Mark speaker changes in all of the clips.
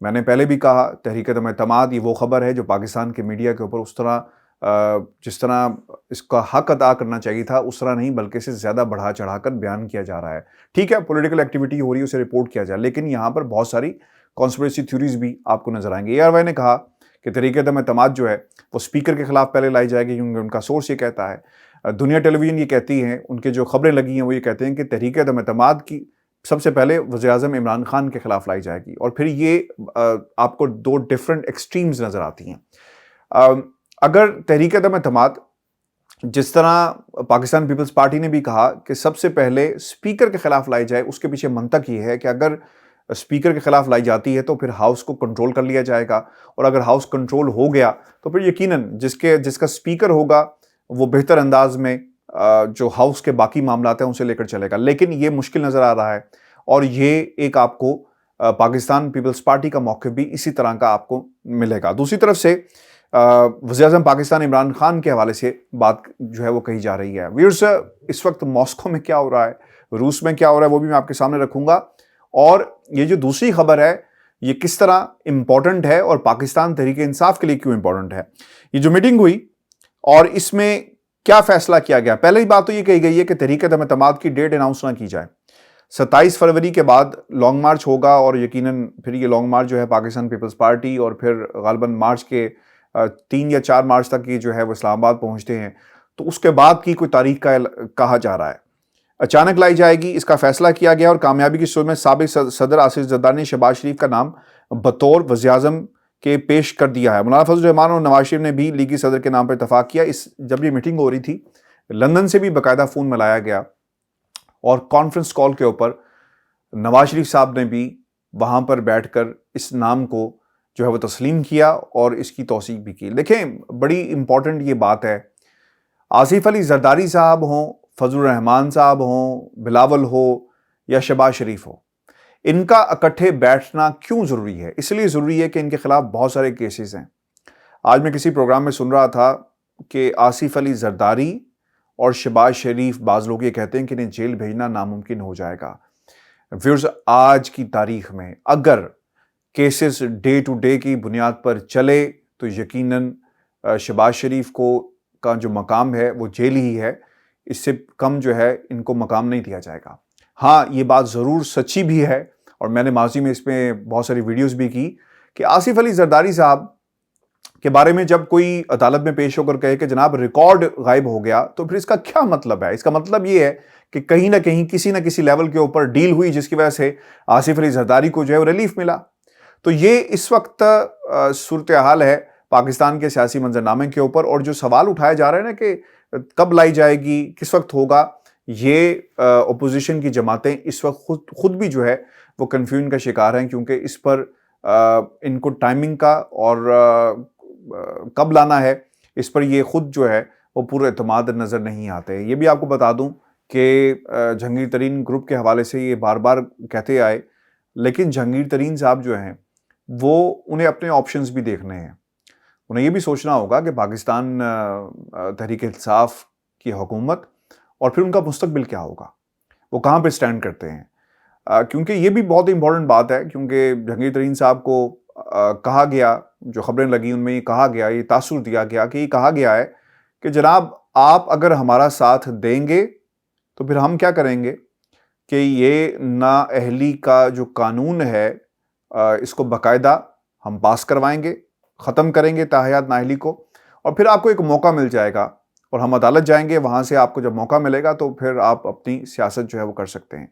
Speaker 1: میں نے پہلے بھی کہا تحریک عدم اعتماد یہ وہ خبر ہے جو پاکستان کے میڈیا کے اوپر اس طرح جس طرح اس کا حق ادا کرنا چاہیے تھا اس طرح نہیں بلکہ اسے زیادہ بڑھا چڑھا کر بیان کیا جا رہا ہے. ٹھیک ہے پولیٹیکل ایکٹیویٹی ہو رہی ہے اسے رپورٹ کیا جائے, لیکن یہاں پر بہت ساری کانسپریسی تھیوریز بھی آپ کو نظر آئیں گے. ARY نے کہا کہ تحریک عدم اعتماد جو ہے وہ اسپیکر کے خلاف پہلے لائی جائے گی کیونکہ ان کا سورس یہ کہتا ہے. دنیا ٹیلی ویژن یہ کہتی ہیں, ان کے جو خبریں لگی ہیں وہ یہ کہتے ہیں کہ تحریک عدم اعتماد کی سب سے پہلے وزیر اعظم عمران خان کے خلاف لائی جائے گی, اور پھر یہ آپ کو دو ڈفرینٹ ایکسٹریمز نظر آتی ہیں. اگر تحریک عدم اعتماد جس طرح پاکستان پیپلز پارٹی نے بھی کہا کہ سب سے پہلے اسپیکر کے خلاف لائی جائے, اس کے پیچھے منطق یہ ہے کہ اگر اسپیکر کے خلاف لائی جاتی ہے تو پھر ہاؤس کو کنٹرول کر لیا جائے گا, اور اگر ہاؤس کنٹرول ہو گیا تو پھر یقیناً جس کا اسپیکر ہوگا وہ بہتر انداز میں جو ہاؤس کے باقی معاملات ہیں اسے لے کر چلے گا. لیکن یہ مشکل نظر آ رہا ہے, اور یہ ایک آپ کو پاکستان پیپلز پارٹی کا موقف بھی اسی طرح کا آپ کو ملے گا. دوسری طرف سے وزیر اعظم پاکستان عمران خان کے حوالے سے بات جو ہے وہ کہی جا رہی ہے. ویئرز اس وقت ماسکو میں کیا ہو رہا ہے, روس میں کیا ہو رہا ہے, وہ بھی میں آپ کے سامنے رکھوں گا, اور یہ جو دوسری خبر ہے یہ کس طرح امپورٹنٹ ہے اور پاکستان تحریک انصاف کے لیے کیوں امپورٹنٹ ہے. یہ جو میٹنگ ہوئی اور اس میں کیا فیصلہ کیا گیا, پہلے ہی بات تو یہ کہی گئی ہے کہ تحریک عدم اعتماد کی ڈیٹ اناؤنس نہ کی جائے. 27 فروری کے بعد لانگ مارچ ہوگا, اور یقیناً پھر یہ لانگ مارچ جو ہے پاکستان پیپلز پارٹی اور پھر غالباً مارچ کے 3 یا 4 مارچ تک یہ جو ہے وہ اسلام آباد پہنچتے ہیں, تو اس کے بعد کی کوئی تاریخ کا کہا جا رہا ہے. اچانک لائی جائے گی, اس کا فیصلہ کیا گیا, اور کامیابی کی صورت میں سابق صدر آصف زرداری نے شہباز شریف کا نام بطور وزیر اعظم کے پیش کر دیا ہے. مولانا فضل الرحمان اور نواز شریف نے بھی لیگی صدر کے نام پر اتفاق کیا. جب یہ میٹنگ ہو رہی تھی لندن سے بھی باقاعدہ فون ملایا گیا, اور کانفرنس کال کے اوپر نواز شریف صاحب نے بھی وہاں پر بیٹھ کر اس نام کو جو ہے وہ تسلیم کیا اور اس کی توثیق بھی کی. دیکھیں بڑی امپورٹنٹ یہ بات ہے, آصف علی زرداری صاحب ہوں, فضل الرحمان صاحب ہوں, بلاول ہو یا شہباز شریف ہو, ان کا اکٹھے بیٹھنا کیوں ضروری ہے؟ اس لیے ضروری ہے کہ ان کے خلاف بہت سارے کیسز ہیں. آج میں کسی پروگرام میں سن رہا تھا کہ آصف علی زرداری اور شہباز شریف, بعض لوگ یہ کہتے ہیں کہ انہیں جیل بھیجنا ناممکن ہو جائے گا. ویورز آج کی تاریخ میں اگر کیسز ڈے ٹو ڈے کی بنیاد پر چلے تو یقیناً شہباز شریف کا جو مقام ہے وہ جیل ہی ہے, اس سے کم جو ہے ان کو مقام نہیں دیا جائے گا. ہاں یہ بات ضرور سچی بھی ہے, اور میں نے ماضی میں اس میں بہت ساری ویڈیوز بھی کی کہ آصف علی زرداری صاحب کے بارے میں جب کوئی عدالت میں پیش ہو کر کہے کہ جناب ریکارڈ غائب ہو گیا, تو پھر اس کا کیا مطلب ہے؟ اس کا مطلب یہ ہے کہ کہیں نہ کہیں کسی نہ کسی لیول کے اوپر ڈیل ہوئی جس کی وجہ سے آصف علی زرداری کو جو ہے ریلیف ملا. تو یہ اس وقت صورتحال ہے پاکستان کے سیاسی منظرنامے کے اوپر, اور جو سوال اٹھایا جا رہا ہے نا کہ کب لائی جائے گی, کس وقت ہوگا, یہ اپوزیشن کی جماعتیں اس وقت خود بھی جو ہے وہ کنفیوژن کا شکار ہیں, کیونکہ اس پر ان کو ٹائمنگ کا اور کب لانا ہے اس پر یہ خود جو ہے وہ پورا اعتماد نظر نہیں آتے. یہ بھی آپ کو بتا دوں کہ جہانگیر ترین گروپ کے حوالے سے یہ بار بار کہتے آئے, لیکن جہانگیر ترین صاحب جو ہیں وہ انہیں اپنے آپشنز بھی دیکھنے ہیں. انہیں یہ بھی سوچنا ہوگا کہ پاکستان تحریک انصاف کی حکومت اور پھر ان کا مستقبل کیا ہوگا, وہ کہاں پہ سٹینڈ کرتے ہیں. کیونکہ یہ بھی بہت امپورٹنٹ بات ہے, کیونکہ جہانگیر ترین صاحب کو کہا گیا, جو خبریں لگی ان میں یہ کہا گیا, یہ تاثر دیا گیا کہ یہ کہا گیا ہے کہ جناب آپ اگر ہمارا ساتھ دیں گے تو پھر ہم کیا کریں گے کہ یہ نااہلی کا جو قانون ہے اس کو باقاعدہ ہم پاس کروائیں گے, ختم کریں گے تاحیات نااہلی کو, اور پھر آپ کو ایک موقع مل جائے گا اور ہم عدالت جائیں گے, وہاں سے آپ کو جب موقع ملے گا تو پھر آپ اپنی سیاست جو ہے وہ کر سکتے ہیں.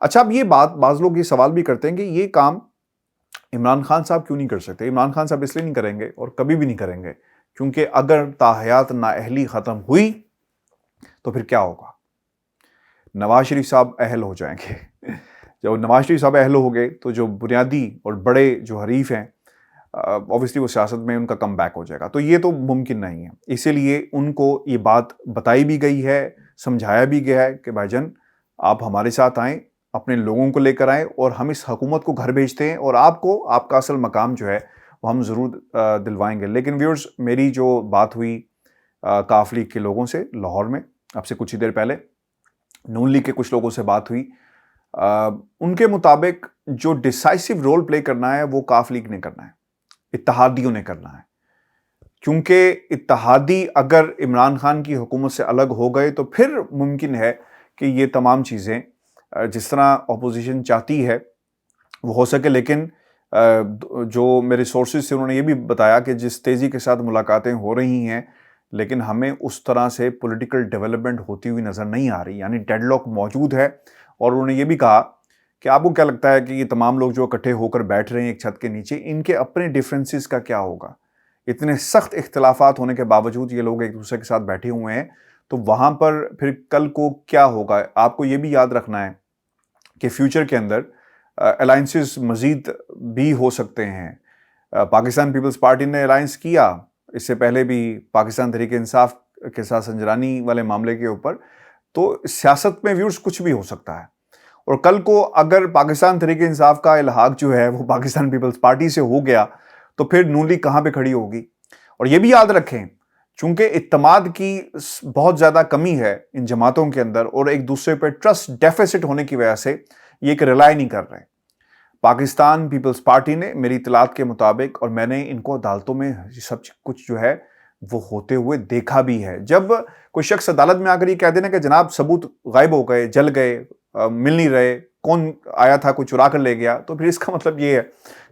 Speaker 1: اچھا اب یہ بات بعض لوگ یہ سوال بھی کرتے ہیں کہ یہ کام عمران خان صاحب کیوں نہیں کر سکتے؟ عمران خان صاحب اس لیے نہیں کریں گے اور کبھی بھی نہیں کریں گے کیونکہ اگر تاحیات نااہلی ختم ہوئی تو پھر کیا ہوگا؟ نواز شریف صاحب اہل ہو جائیں گے. جب نواز شریف صاحب اہل ہو گئے تو جو بنیادی اور بڑے جو حریف ہیں اوبویسلی وہ سیاست میں ان کا کم بیک ہو جائے گا. تو یہ تو ممکن نہیں ہے, اسی لیے ان کو یہ بات بتائی بھی گئی ہے, سمجھایا بھی گیا ہے کہ بھائی جان آپ ہمارے ساتھ آئیں, اپنے لوگوں کو لے کر آئیں, اور ہم اس حکومت کو گھر بھیجتے ہیں اور آپ کو آپ کا اصل مقام جو ہے وہ ہم ضرور دلوائیں گے. لیکن ویورز میری جو بات ہوئی کاف لیگ کے لوگوں سے لاہور میں اب سے کچھ ہی دیر پہلے, نون لیگ کے کچھ لوگوں سے بات ہوئی, ان کے مطابق جو ڈیسائسو رول پلے کرنا ہے وہ کاف لیگ نے کرنا ہے، اتحادیوں نے کرنا ہے، کیونکہ اتحادی اگر عمران خان کی حکومت سے الگ ہو گئے تو پھر ممکن ہے کہ یہ تمام چیزیں جس طرح اپوزیشن چاہتی ہے وہ ہو سکے، لیکن جو میرے سورسز سے انہوں نے یہ بھی بتایا کہ جس تیزی کے ساتھ ملاقاتیں ہو رہی ہیں لیکن ہمیں اس طرح سے پولیٹیکل ڈیولپمنٹ ہوتی ہوئی نظر نہیں آ رہی، یعنی ڈیڈ لاک موجود ہے۔ اور انہوں نے یہ بھی کہا کہ آپ کو کیا لگتا ہے کہ یہ تمام لوگ جو اکٹھے ہو کر بیٹھ رہے ہیں ایک چھت کے نیچے، ان کے اپنے ڈیفرنسز کا کیا ہوگا؟ اتنے سخت اختلافات ہونے کے باوجود یہ لوگ ایک دوسرے کے ساتھ بیٹھے ہوئے ہیں، تو وہاں پر پھر کل کو کیا ہوگا؟ آپ کو یہ بھی یاد رکھنا ہے کہ فیوچر کے اندر الائنسز مزید بھی ہو سکتے ہیں۔ پاکستان پیپلز پارٹی نے الائنس کیا اس سے پہلے بھی پاکستان تحریک انصاف کے ساتھ سنجرانی والے معاملے کے اوپر، تو سیاست میں ویورز کچھ بھی ہو سکتا ہے، اور کل کو اگر پاکستان تحریک انصاف کا الحاق جو ہے وہ پاکستان پیپلز پارٹی سے ہو گیا تو پھر نون لیگ کہاں پہ کھڑی ہوگی؟ اور یہ بھی یاد رکھیں چونکہ اعتماد کی بہت زیادہ کمی ہے ان جماعتوں کے اندر اور ایک دوسرے پہ ٹرسٹ ڈیفیسٹ ہونے کی وجہ سے یہ ایک ریلائی نہیں کر رہے۔ پاکستان پیپلز پارٹی نے میری اطلاعات کے مطابق، اور میں نے ان کو عدالتوں میں سب کچھ جو ہے وہ ہوتے ہوئے دیکھا بھی ہے، جب کوئی شخص عدالت میں آ کر یہ کہہ دینا کہ جناب ثبوت غائب ہو گئے، جل گئے، مل نہیں رہے، کون آیا تھا کوئی چرا کر لے گیا، تو پھر اس کا مطلب یہ ہے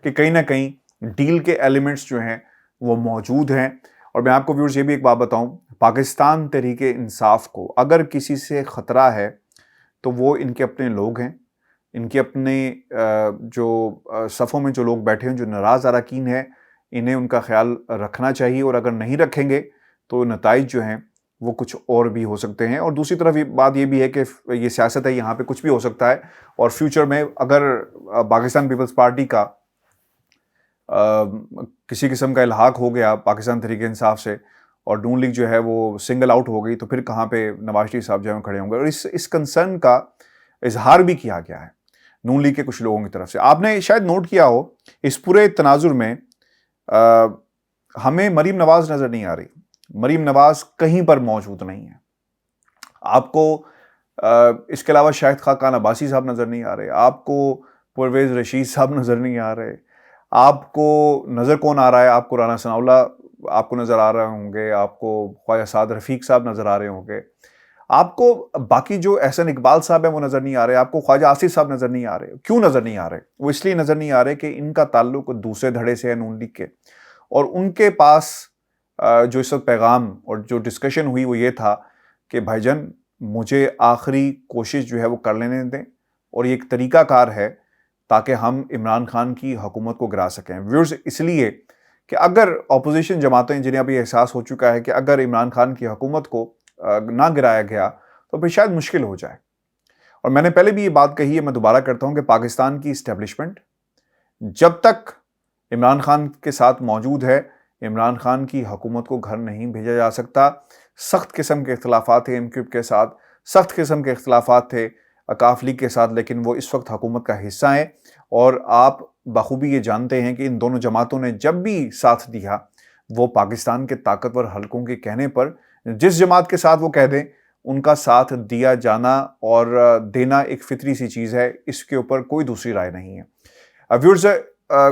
Speaker 1: کہ کہیں نہ کہیں ڈیل کے ایلیمنٹس جو ہیں وہ موجود ہیں۔ اور میں آپ کو ویورز یہ بھی ایک بات بتاؤں، پاکستان تحریک انصاف کو اگر کسی سے خطرہ ہے تو وہ ان کے اپنے لوگ ہیں، ان کے اپنے جو صفوں میں جو لوگ بیٹھے ہیں جو ناراض اراکین ہیں، انہیں ان کا خیال رکھنا چاہیے، اور اگر نہیں رکھیں گے تو نتائج جو ہیں وہ کچھ اور بھی ہو سکتے ہیں۔ اور دوسری طرف بات یہ بھی ہے کہ یہ سیاست ہے، یہاں پہ کچھ بھی ہو سکتا ہے، اور فیوچر میں اگر پاکستان پیپلز پارٹی کا کسی قسم کا الحاق ہو گیا پاکستان تحریک انصاف سے اور نون لیگ جو ہے وہ سنگل آؤٹ ہو گئی، تو پھر کہاں پہ نواز شریف صاحب جو ہے کھڑے ہوں گے؟ اور اس کنسرن کا اظہار بھی کیا گیا ہے نون لیگ کے کچھ لوگوں کی طرف سے۔ آپ نے شاید نوٹ کیا ہو اس پورے تناظر میں ہمیں مریم نواز نظر نہیں آ رہی، مریم نواز کہیں پر موجود نہیں ہے۔ آپ کو اس کے علاوہ شاہد خاقان عباسی صاحب نظر نہیں آ رہے، آپ کو پرویز رشید صاحب نظر نہیں آ رہے، آپ کو نظر کون آ رہا ہے؟ آپ کو رانا ثناء اللہ آپ کو نظر آ رہے ہوں گے، آپ کو خواجہ سعد رفیق صاحب نظر آ رہے ہوں گے، آپ کو باقی جو احسن اقبال صاحب ہیں وہ نظر نہیں آ رہے، آپ کو خواجہ آصف صاحب نظر نہیں آ رہے۔ کیوں نظر نہیں آ رہے؟ وہ اس لیے نظر نہیں آ رہے کہ ان کا تعلق دوسرے دھڑے سے ہے نون لیگ کے، اور ان کے پاس جو اس وقت پیغام اور جو ڈسکشن ہوئی وہ یہ تھا کہ بھائی جان مجھے آخری کوشش جو ہے وہ کر لینے دیں، اور یہ ایک طریقہ کار ہے تاکہ ہم عمران خان کی حکومت کو گرا سکیں۔ ویورز اس لیے کہ اگر اپوزیشن جماعتیں جنہیں ابھی احساس ہو چکا ہے کہ اگر عمران خان کی حکومت کو نہ گرایا گیا تو پھر شاید مشکل ہو جائے، اور میں نے پہلے بھی یہ بات کہی ہے، میں دوبارہ کرتا ہوں کہ پاکستان کی اسٹیبلشمنٹ جب تک عمران خان کے ساتھ موجود ہے عمران خان کی حکومت کو گھر نہیں بھیجا جا سکتا۔ سخت قسم کے اختلافات تھے MQ کے ساتھ، سخت قسم کے اختلافات تھے کاف لیگ کے ساتھ، لیکن وہ اس وقت حکومت کا حصہ ہیں، اور آپ بخوبی یہ جانتے ہیں کہ ان دونوں جماعتوں نے جب بھی ساتھ دیا وہ پاکستان کے طاقتور حلقوں کے کہنے پر جس جماعت کے ساتھ وہ کہہ دیں ان کا ساتھ دیا جانا اور دینا ایک فطری سی چیز ہے، اس کے اوپر کوئی دوسری رائے نہیں ہے۔ ویورز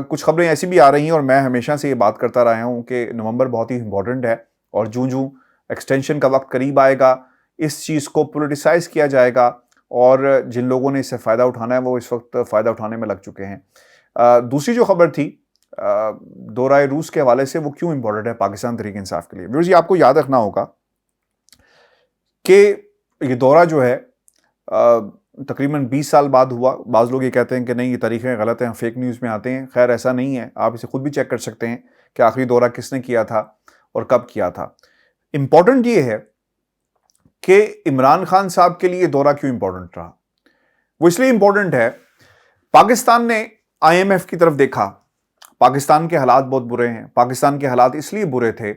Speaker 1: کچھ خبریں ایسی بھی آ رہی ہیں، اور میں ہمیشہ سے یہ بات کرتا رہا ہوں کہ نومبر بہت ہی امپورٹنٹ ہے، اور جوں ایکسٹینشن کا وقت قریب آئے گا اس چیز کو پولیٹیسائز کیا جائے گا، اور جن لوگوں نے اس سے فائدہ اٹھانا ہے وہ اس وقت فائدہ اٹھانے میں لگ چکے ہیں۔ دوسری جو خبر تھی دورہ روس کے حوالے سے، وہ کیوں امپورٹنٹ ہے پاکستان تحریک انصاف کے لیے؟ ویورز یہ آپ کو یاد رکھنا ہوگا کہ یہ دورہ جو ہے تقریباً 20 سال بعد ہوا۔ بعض لوگ یہ کہتے ہیں کہ نہیں یہ تاریخیں غلط ہیں، فیک نیوز میں آتے ہیں، خیر ایسا نہیں ہے، آپ اسے خود بھی چیک کر سکتے ہیں کہ آخری دورہ کس نے کیا تھا اور کب کیا تھا۔ امپورٹنٹ یہ ہے کہ عمران خان صاحب کے لیے دورہ کیوں امپورٹنٹ رہا؟ وہ اس لیے امپورٹنٹ ہے، پاکستان نے IMF کی طرف دیکھا، پاکستان کے حالات بہت برے ہیں، پاکستان کے حالات اس لیے برے تھے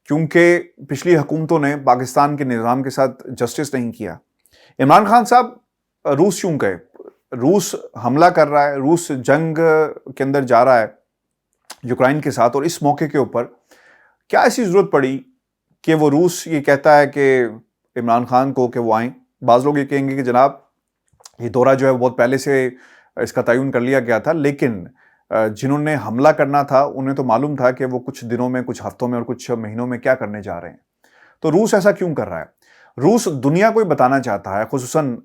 Speaker 1: کیونکہ پچھلی حکومتوں نے پاکستان کے نظام کے ساتھ جسٹس نہیں کیا۔ عمران خان صاحب روس کیوں گئے؟ روس حملہ کر رہا ہے، روس جنگ کے اندر جا رہا ہے یوکرائن کے ساتھ، اور اس موقع کے اوپر کیا ایسی ضرورت پڑی کہ وہ روس یہ کہتا ہے کہ عمران خان کو کہ وہ آئیں؟ بعض لوگ یہ کہیں گے کہ جناب یہ دورہ جو ہے بہت پہلے سے اس کا تعین کر لیا گیا تھا، لیکن جنہوں نے حملہ کرنا تھا انہیں تو معلوم تھا کہ وہ کچھ دنوں میں، کچھ ہفتوں میں اور کچھ مہینوں میں کیا کرنے جا رہے ہیں۔ تو روس ایسا کیوں کر رہا ہے؟ روس دنیا کو بتانا چاہتا ہے، خصوصاً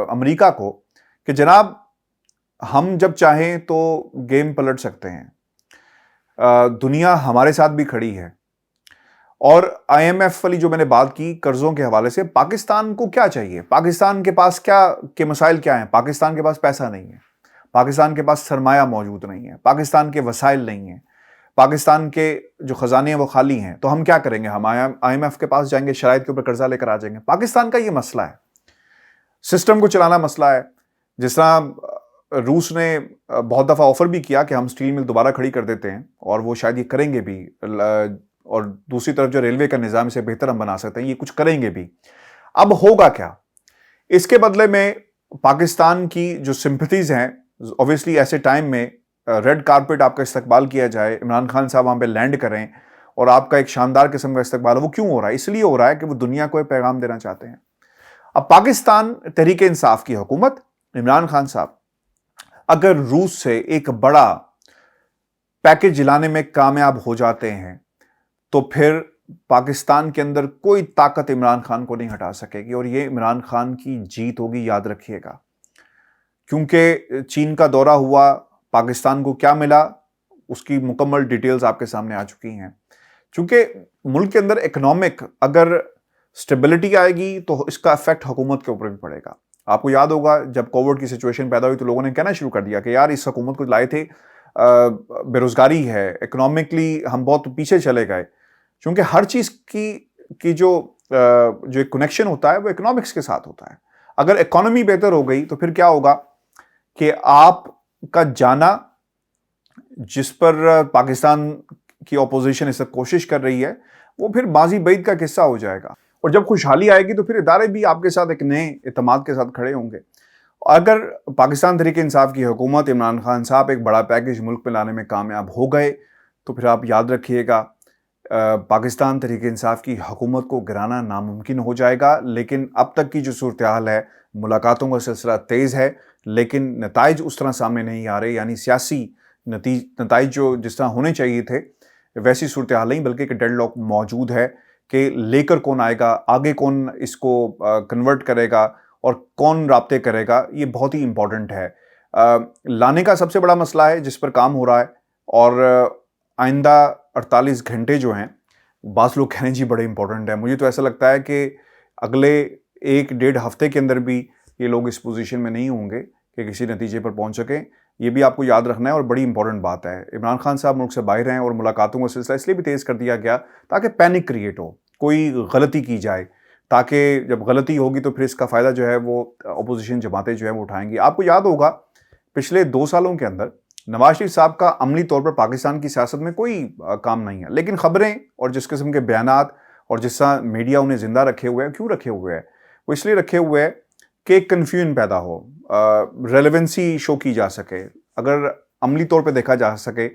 Speaker 1: امریکہ کو، کہ جناب ہم جب چاہیں تو گیم پلٹ سکتے ہیں، دنیا ہمارے ساتھ بھی کھڑی ہے۔ اور آئی ایم ایف والی جو میں نے بات کی قرضوں کے حوالے سے، پاکستان کو کیا چاہیے؟ پاکستان کے پاس کے مسائل کیا ہیں؟ پاکستان کے پاس پیسہ نہیں ہے، پاکستان کے پاس سرمایہ موجود نہیں ہے، پاکستان کے وسائل نہیں ہیں، پاکستان کے جو خزانے ہیں وہ خالی ہیں۔ تو ہم کیا کریں گے؟ ہم آئی ایم ایف کے پاس جائیں گے، شرائط کے اوپر قرضہ لے کر آ جائیں گے؟ پاکستان کا یہ مسئلہ ہے، سسٹم کو چلانا مسئلہ ہے۔ جس طرح روس نے بہت دفعہ آفر بھی کیا کہ ہم سٹیل مل دوبارہ کھڑی کر دیتے ہیں، اور وہ شاید یہ کریں گے بھی، اور دوسری طرف جو ریلوے کا نظام سے بہتر ہم بنا سکتے ہیں، یہ کچھ کریں گے بھی۔ اب ہوگا کیا؟ اس کے بدلے میں پاکستان کی جو سمپتھیز ہیں، اوبویسلی ایسے ٹائم میں ریڈ کارپٹ آپ کا استقبال کیا جائے، عمران خان صاحب وہاں پہ لینڈ کریں اور آپ کا ایک شاندار قسم کا استقبال ہو، وہ کیوں ہو رہا ہے؟ اس لیے ہو رہا ہے کہ وہ دنیا کو ایک پیغام دینا چاہتے ہیں۔ اب پاکستان تحریک انصاف کی حکومت، عمران خان صاحب اگر روس سے ایک بڑا پیکج لانے میں کامیاب ہو جاتے ہیں تو پھر پاکستان کے اندر کوئی طاقت عمران خان کو نہیں ہٹا سکے گی، اور یہ عمران خان کی جیت ہوگی، یاد رکھیے گا۔ کیونکہ چین کا دورہ ہوا، پاکستان کو کیا ملا اس کی مکمل ڈیٹیلز آپ کے سامنے آ چکی ہیں۔ چونکہ ملک کے اندر اکنامک اگر سٹیبلٹی آئے گی تو اس کا ایفیکٹ حکومت کے اوپر بھی پڑے گا۔ آپ کو یاد ہوگا جب کووڈ کی سچویشن پیدا ہوئی تو لوگوں نے کہنا شروع کر دیا کہ یار اس حکومت کو لائے تھے، بے روزگاری ہے، اکنامکلی ہم بہت پیچھے چلے گئے، کیونکہ ہر چیز کی جو ایک کنیکشن ہوتا ہے وہ اکنامکس کے ساتھ ہوتا ہے۔ اگر اکانومی بہتر ہو گئی تو پھر کیا ہوگا کہ آپ کا جانا، جس پر پاکستان کی اپوزیشن اس وقت کوشش کر رہی ہے، وہ پھر ماضی بعید کا قصہ ہو جائے گا۔ اور جب خوشحالی آئے گی تو پھر ادارے بھی آپ کے ساتھ ایک نئے اعتماد کے ساتھ کھڑے ہوں گے۔ اگر پاکستان تحریک انصاف کی حکومت، عمران خان صاحب ایک بڑا پیکج ملک میں لانے میں کامیاب ہو گئے تو پھر آپ یاد رکھیے گا پاکستان تحریک انصاف کی حکومت کو گرانا ناممکن ہو جائے گا۔ لیکن اب تک کی جو صورتحال ہے، ملاقاتوں کا سلسلہ تیز ہے لیکن نتائج اس طرح سامنے نہیں آ رہے، یعنی سیاسی نتائج جو جس طرح ہونے چاہیے تھے ویسی صورتحال نہیں، بلکہ ایک ڈیڈ لاک موجود ہے کہ لے کر کون آئے گا، آگے کون اس کو کنورٹ کرے گا اور کون رابطے کرے گا، یہ بہت ہی امپورٹنٹ ہے۔ لانے کا سب سے بڑا مسئلہ ہے جس پر کام ہو رہا ہے، اور آئندہ 48 گھنٹے جو ہیں، بعض لوگ کہنے جی بڑے امپورٹنٹ ہیں، مجھے تو ایسا لگتا ہے کہ اگلے 1-1.5 ہفتے کے اندر بھی یہ لوگ اس پوزیشن میں نہیں ہوں گے کہ کسی نتیجے پر پہنچ سکیں۔ یہ بھی آپ کو یاد رکھنا ہے اور بڑی امپورٹنٹ بات ہے۔ عمران خان صاحب ملک سے باہر ہیں اور ملاقاتوں کا سلسلہ اس لیے بھی تیز کر دیا گیا تاکہ پینک کریٹ ہو، کوئی غلطی کی جائے، تاکہ جب غلطی ہوگی تو پھر اس کا فائدہ جو ہے وہ اپوزیشن جماعتیں جو ہیں وہ اٹھائیں گی۔ آپ کو یاد ہوگا پچھلے 2 سالوں کے اندر نواز شریف صاحب کا عملی طور پر پاکستان کی سیاست میں کوئی کام نہیں ہے، لیکن خبریں اور جس قسم کے بیانات اور جس طرح میڈیا انہیں زندہ رکھے ہوئے ہیں، کیوں رکھے ہوئے ہیں؟ وہ اس لیے رکھے ہوئے ہیں کہ ایک کنفیوژن پیدا ہو، ریلیونسی شو کی جا سکے۔ اگر عملی طور پہ دیکھا جا سکے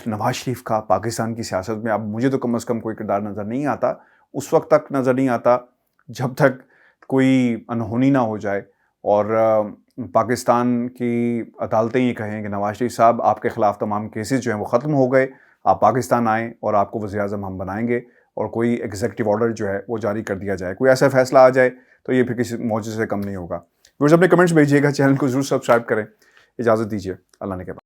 Speaker 1: نواز شریف کا پاکستان کی سیاست میں اب مجھے تو کم از کم کوئی کردار نظر نہیں آتا، اس وقت تک نظر نہیں آتا جب تک کوئی انہونی نہ ہو جائے اور پاکستان کی عدالتیں یہ کہیں کہ نواز شریف صاحب آپ کے خلاف تمام کیسز جو ہیں وہ ختم ہو گئے، آپ پاکستان آئیں اور آپ کو وزیر اعظم ہم بنائیں گے، اور کوئی ایگزیکٹو آرڈر جو ہے وہ جاری کر دیا جائے، کوئی ایسا فیصلہ آ جائے تو یہ پھر کسی معجزے سے کم نہیں ہوگا۔ ویورز اپنے کمنٹس بھیجیے گا، چینل کو ضرور سبسکرائب کریں۔ اجازت دیجیے، اللہ نے کے بعد۔